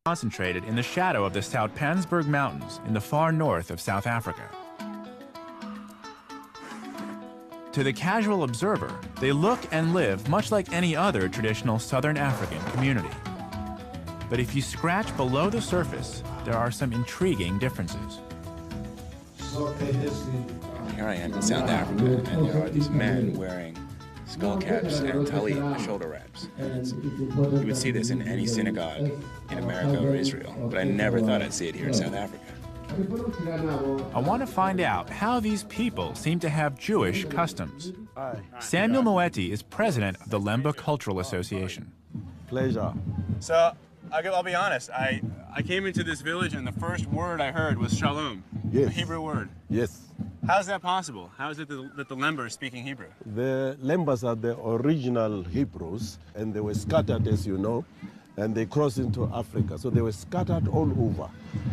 concentrated in the shadow of the Soutpansberg Mountains in the far north of South Africa. To the casual observer, they look and live much like any other traditional Southern African community. But if you scratch below the surface, there are some intriguing differences. Here I am in South Africa, and there are these men wearing skull caps and talit, shoulder wraps. You would see this in any synagogue in America or Israel, but I never thought I'd see it here in South Africa. I want to find out how these people seem to have Jewish customs. Samuel Moeti is president of the Lemba Cultural Association. Pleasure. So, I'll be honest, I came into this village and the first word I heard was shalom, Yes. a Hebrew word. Yes. How's that possible? How is it that the Lemba are speaking Hebrew? The Lembas are the original Hebrews, and they were scattered, as you know, and they crossed into Africa. So they were scattered all over.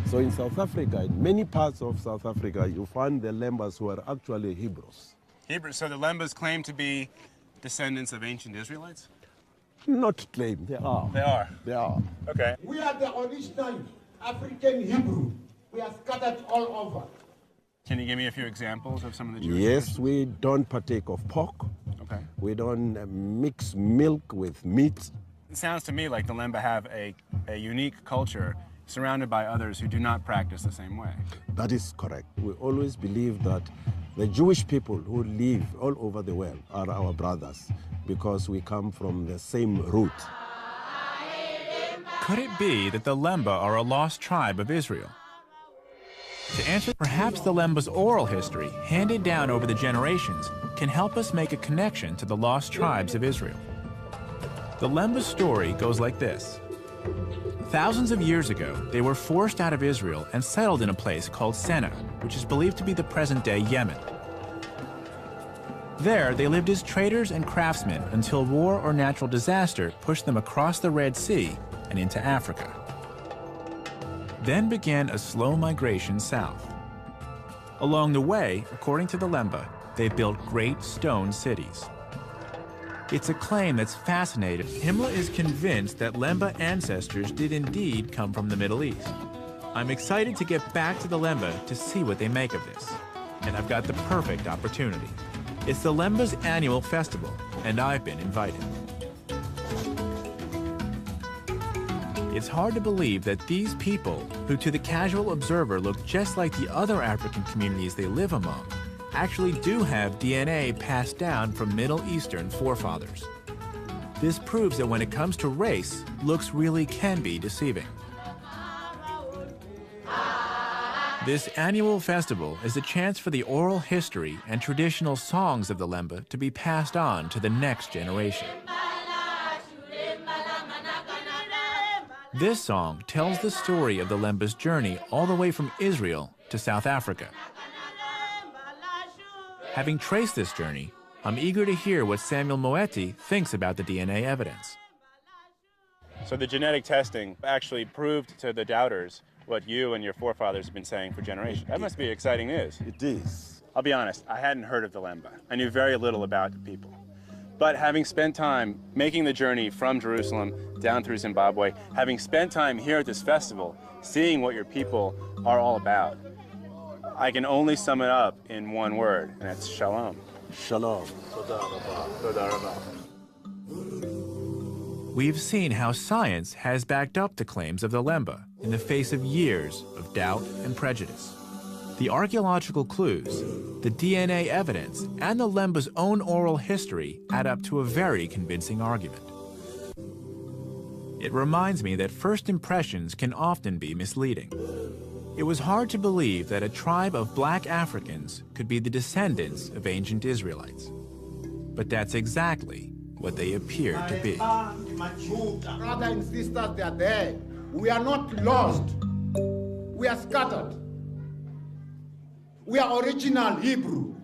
So in South Africa, in many parts of South Africa, you find the Lembas who are actually Hebrews. Hebrew. So the Lembas claim to be descendants of ancient Israelites? Not claim, they are. They are? They are. Okay. We are the original African Hebrew. We are scattered all over. Can you give me a few examples of some of the Jewish Yes, traditions? we don't partake of pork. Okay. We don't mix milk with meat. It sounds to me like the Lemba have a unique culture surrounded by others who do not practice the same way. That is correct. We always believe that the Jewish people who live all over the world are our brothers because we come from the same root. Could it be that the Lemba are a lost tribe of Israel? To answer, perhaps the Lemba's oral history, handed down over the generations, can help us make a connection to the lost tribes of Israel. The Lemba's story goes like this. Thousands of years ago, they were forced out of Israel and settled in a place called Senna, which is believed to be the present-day Yemen. There, they lived as traders and craftsmen until war or natural disaster pushed them across the Red Sea and into Africa. Then began a slow migration south. Along the way, according to the Lemba, they built great stone cities. It's a claim that's fascinating. Himmler is convinced that Lemba ancestors did indeed come from the Middle East. I'm excited to get back to the Lemba to see what they make of this. And I've got the perfect opportunity. It's the Lemba's annual festival, and I've been invited. It's hard to believe that these people, who to the casual observer look just like the other African communities they live among, actually do have DNA passed down from Middle Eastern forefathers. This proves that when it comes to race, looks really can be deceiving. This annual festival is a chance for the oral history and traditional songs of the Lemba to be passed on to the next generation. This song tells the story of the Lemba's journey all the way from Israel to South Africa. Having traced this journey, I'm eager to hear what Samuel Moeti thinks about the DNA evidence. So the genetic testing actually proved to the doubters what you and your forefathers have been saying for generations. That must be exciting news. It is. I'll be honest, I hadn't heard of the Lemba. I knew very little about the people. But having spent time making the journey from Jerusalem down through Zimbabwe, having spent time here at this festival, seeing what your people are all about, I can only sum it up in one word, and it's shalom. Shalom. We've seen how science has backed up the claims of the Lemba in the face of years of doubt and prejudice. The archaeological clues, the DNA evidence, and the Lemba's own oral history add up to a very convincing argument. It reminds me that first impressions can often be misleading. It was hard to believe that a tribe of black Africans could be the descendants of ancient Israelites. But that's exactly what they appear to be. Brothers and sisters, they are there. We are not lost. We are scattered. We are original Hebrew.